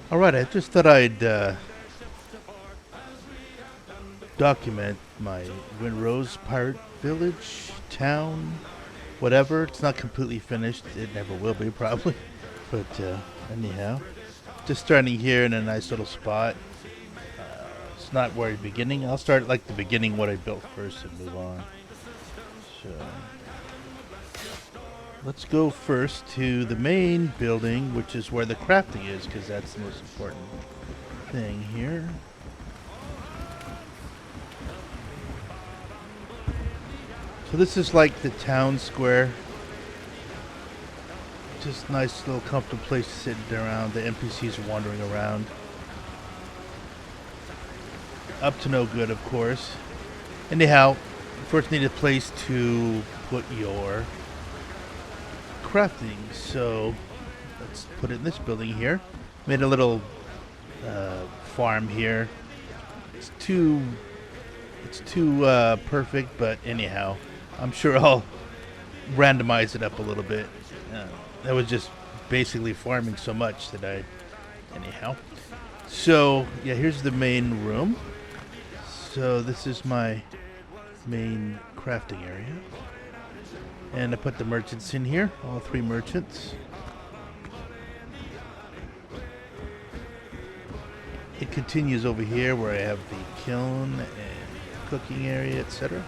Alright, I just thought I'd document my Windrose pirate village, town, whatever. It's not completely finished. It never will be, probably. But anyhow, just starting here in a nice little spot. It's not where the beginning. I'll start like the beginning, what I built first, and move on. So let's go first to the main building, which is where the crafting is, because that's the most important thing here. So this is like the town square. Just nice little comfortable place to sit around. The NPCs are wandering around. Up to no good, of course. Anyhow, first need a place to put your crafting. So let's put it in this building here. Made a little farm here. It's too perfect, but anyhow, I'm sure I'll randomize it up a little bit. That was just basically farming so much that anyhow. So yeah, here's the main room. So this is my main crafting area, and I put the merchants in here, all three merchants. It continues over here where I have the kiln and cooking area, etc.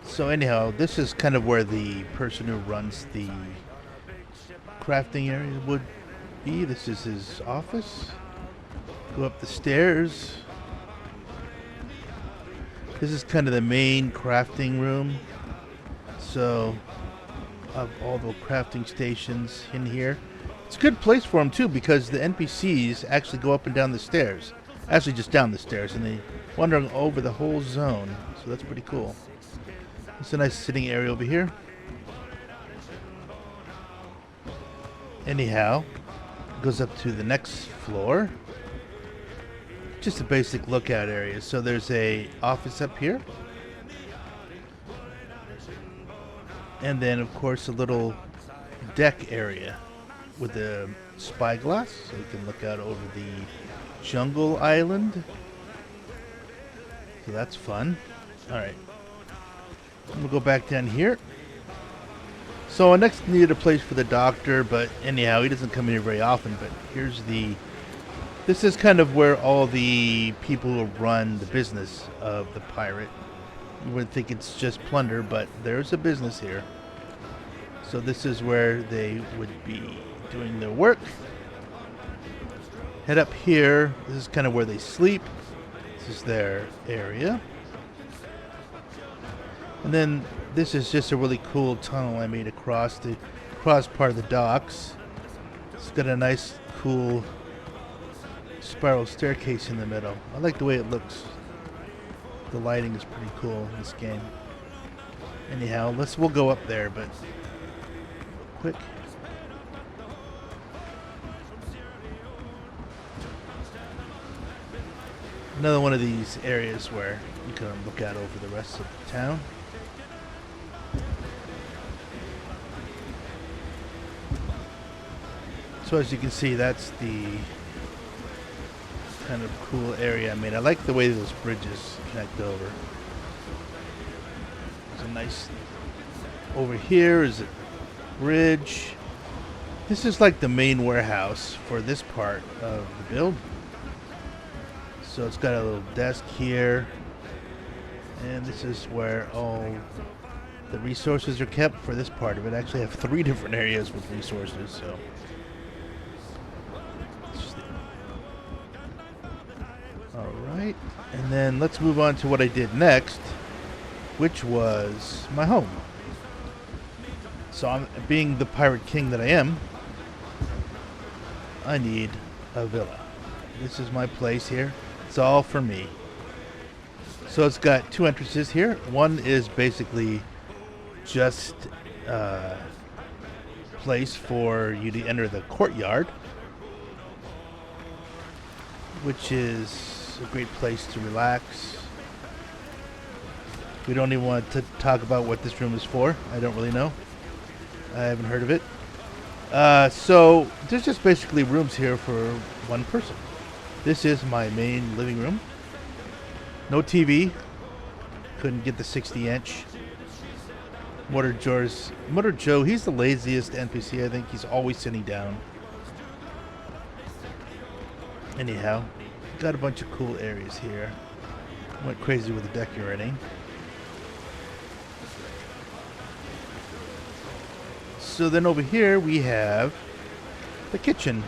So anyhow, this is kind of where the person who runs the crafting area would be. This is his office. Go up the stairs. This is kind of the main crafting room. So, of all the crafting stations in here. It's a good place for them too, because the NPCs actually go up and down the stairs. Actually just down the stairs, and they wander over the whole zone. So that's pretty cool. It's a nice sitting area over here. Anyhow, goes up to the next floor. Just a basic lookout area. So there's a office up here. And then of course a little deck area with a spyglass, so you can look out over the jungle island. So that's fun. Alright. I'm gonna go back down here. So I next needed a place for the doctor, but anyhow, he doesn't come in here very often. But this is kind of where all the people who run the business of the pirate. You wouldn't think it's just plunder, but there's a business here. So this is where they would be doing their work. Head up here. This is kind of where they sleep. This is their area. And then this is just a really cool tunnel I made across part of the docks. It's got a nice, cool spiral staircase in the middle. I like the way it looks. The lighting is pretty cool in this game. Anyhow, we'll go up there, but quick. Another one of these areas where you can look out over the rest of the town. So as you can see, that's the kind of cool area I made. I like the way those bridges connect over. There's a nice... Over here is a bridge. This is like the main warehouse for this part of the build. So it's got a little desk here. And this is where all the resources are kept for this part of it. I actually have 3 different areas with resources, so... Alright, and then let's move on to what I did next, which was my home. So being the pirate king that I am, I need a villa. This is my place here. It's all for me. So it's got 2 entrances here. One is basically just a place for you to enter the courtyard, which is a great place to relax. We don't even want to talk about what this room is for. I don't really know. I haven't heard of it. So there's just basically rooms here for one person. This is my main living room. No TV. Couldn't get the 60-inch. Motor Joe, he's the laziest NPC, I think. He's always sitting down. Anyhow, got a bunch of cool areas here. Went crazy with the decorating. So then over here we have the kitchen.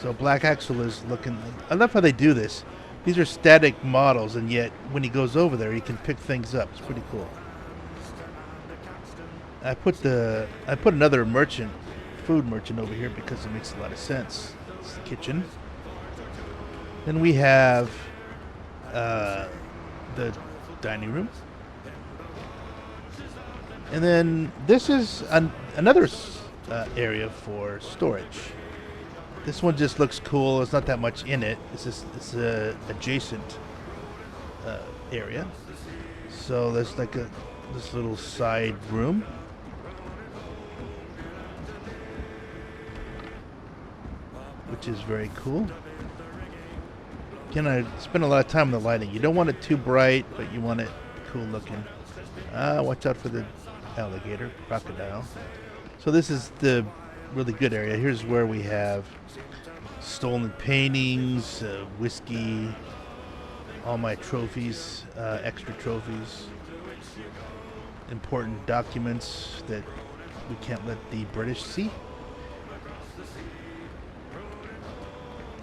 So Black Axel is looking... I love how they do this. These are static models, and yet when he goes over there, he can pick things up. It's pretty cool. I put another food merchant over here because it makes a lot of sense. It's the kitchen. Then we have the dining room. And then this is another area for storage. This one just looks cool. There's not that much in it. It's a adjacent area. So there's like this little side room. Which is very cool. Again, I spend a lot of time on the lighting. You don't want it too bright, but you want it cool looking. Watch out for the alligator, crocodile. So this is the really good area. Here's where we have stolen paintings, whiskey, all my trophies, extra trophies, important documents that we can't let the British see.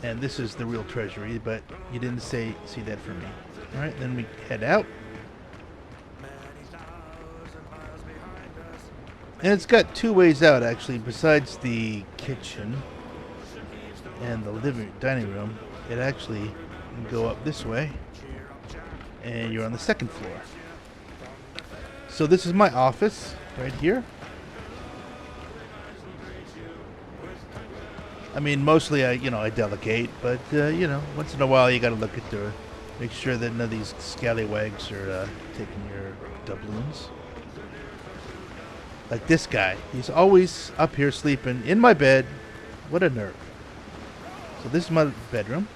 And this is the real treasury, but you didn't see that for me. All right, then we head out. And it's got two ways out, actually, besides the kitchen and the dining room. It actually can go up this way, and you're on the second floor. So this is my office right here. I mean, mostly I delegate, but once in a while you got to look at make sure that none of these scallywags are taking your doubloons. Like this guy, he's always up here sleeping in my bed. What a nerve! So this is my bedroom.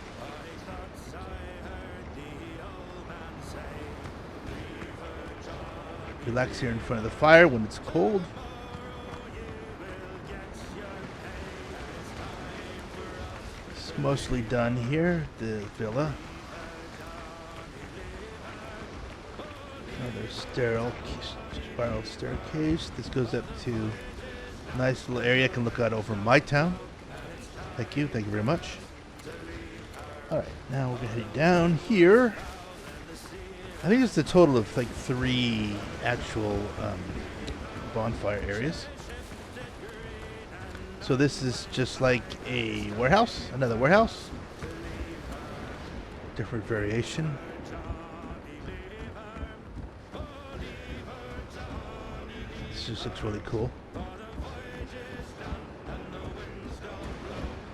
Relax here in front of the fire when it's cold. Mostly done here, the villa. Another spiral staircase. This goes up to a nice little area. I can look out over my town. Thank you very much. Alright, now we're gonna head down here. I think it's a total of like 3 actual bonfire areas. So this is just like a warehouse, another warehouse. Different variation. This just looks really cool.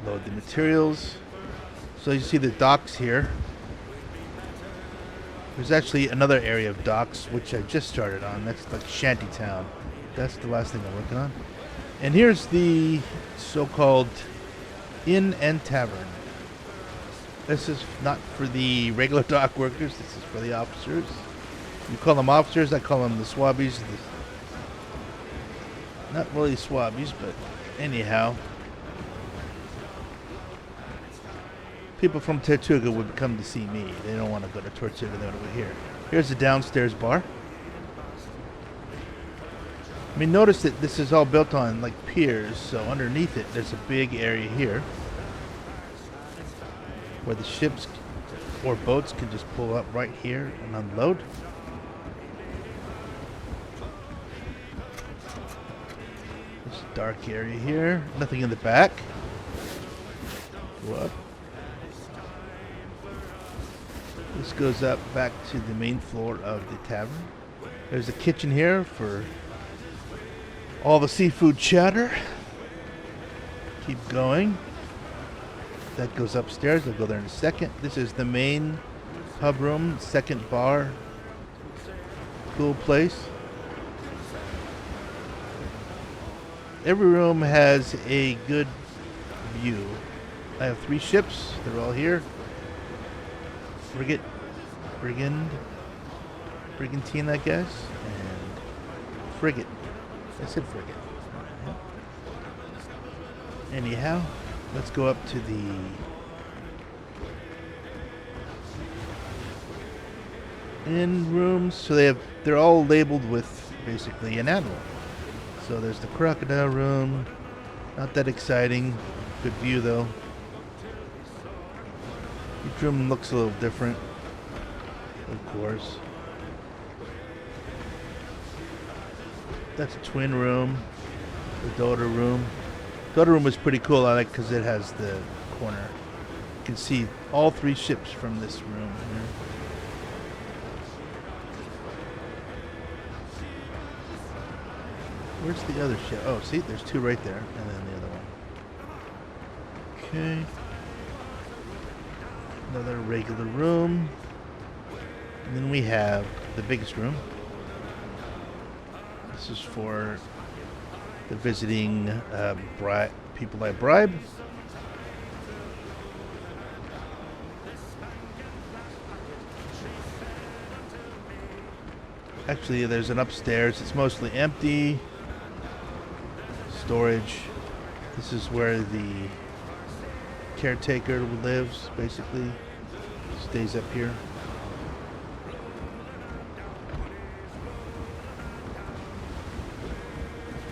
Load the materials. So you see the docks here. There's actually another area of docks which I just started on. That's like Shantytown. That's the last thing I'm working on. And here's the so-called inn and tavern. This is not for the regular dock workers. This is for the officers. You call them officers. I call them the swabbies. Not really swabbies, but anyhow. People from Tortuga would come to see me. They don't want to go to Tortuga. They want to go here. Here's the downstairs bar. I mean, notice that this is all built on like piers, so underneath it there's a big area here where the ships or boats can just pull up right here and unload. There's a dark area here. Nothing in the back. Go up. This goes up back to the main floor of the tavern. There's a kitchen here for all the seafood chatter. Keep going. That goes upstairs. I'll go there in a second. This is the main pub room, second bar. Cool place. every room has a good view. I have 3 ships. They're all here. Frigate, brigantine, I guess, and frigate. I said frigate. Anyhow, let's go up to the inn rooms. So they're all labeled with basically an animal. So there's the crocodile room. Not that exciting. Good view though. Each room looks a little different, of course. That's a twin room. The daughter room. Daughter room is pretty cool. I like because it has the corner. You can see all 3 ships from this room here. Where's the other ship? Oh, see, there's 2 right there, and then the other one. Okay. Another regular room. And then we have the biggest room. This is for the visiting people I bribe. Actually, there's an upstairs. It's mostly empty. Storage. This is where the caretaker lives, basically. Stays up here.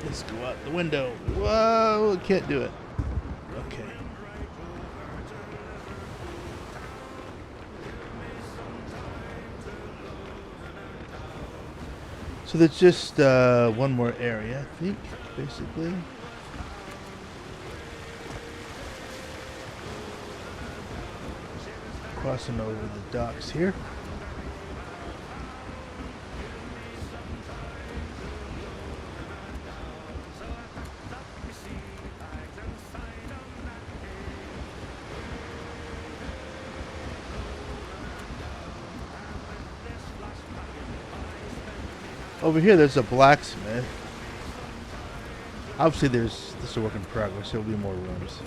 Let's go out the window. Whoa, can't do it. Okay. So there's just one more area, I think, basically. Crossing over the docks here. Over here, there's a blacksmith. Obviously, this is a work in progress. There'll be more rooms.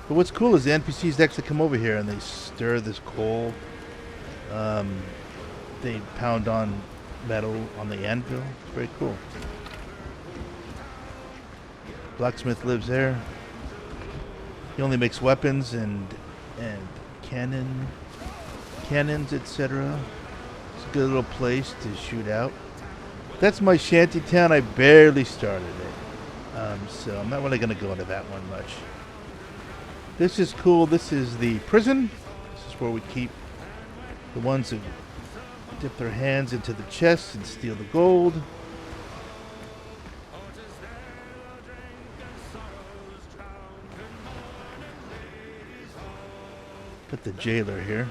But what's cool is the NPCs actually come over here and they stir this coal. They pound on metal on the anvil. It's very cool. Blacksmith lives there. He only makes weapons and cannons, etc. It's a good little place to shoot out. That's my shanty town. I barely started it. So I'm not really going to go into that one much. This is cool. This is the prison. This is where we keep the ones who dip their hands into the chest and steal the gold. Got the jailer here.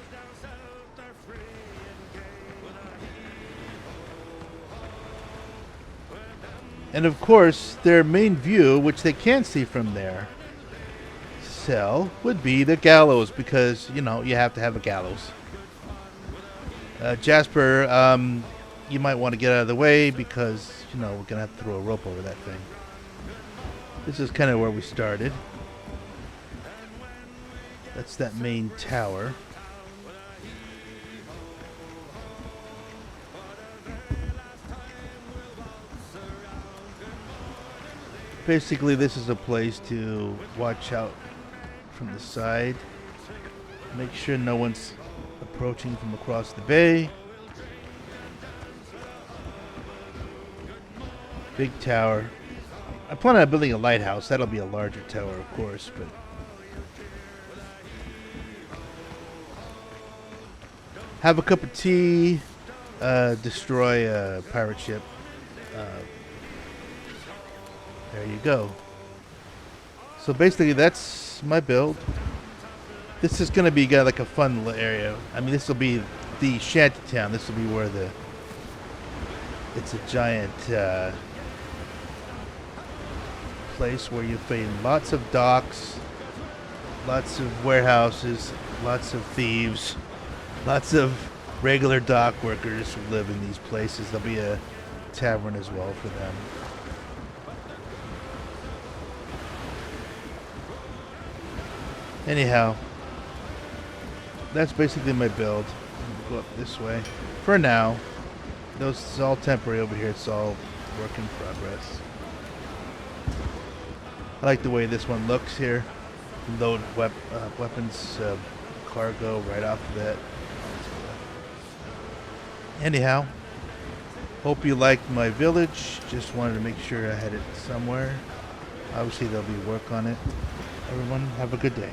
And of course, their main view, which they can't see from their cell, would be the gallows, because, you know, you have to have a gallows. Jasper, you might want to get out of the way because, you know, we're going to have to throw a rope over that thing. This is kind of where we started. That's that main tower. Basically, this is a place to watch out from the side. Make sure no one's approaching from across the bay. Big tower. I plan on building a lighthouse. That'll be a larger tower, of course, but have a cup of tea. Destroy a pirate ship. There you go. So basically, that's my build. This is going to be like a fun little area. I mean, this will be the shanty town. This will be where it's a giant place where you find lots of docks, lots of warehouses, lots of thieves, lots of regular dock workers who live in these places. There'll be a tavern as well for them. Anyhow, that's basically my build. Go up this way. For now, those is all temporary over here. It's all work in progress. I like the way this one looks here. Load weapons, cargo right off of that. Anyhow, hope you liked my village. Just wanted to make sure I had it somewhere. Obviously, there'll be work on it. Everyone, have a good day.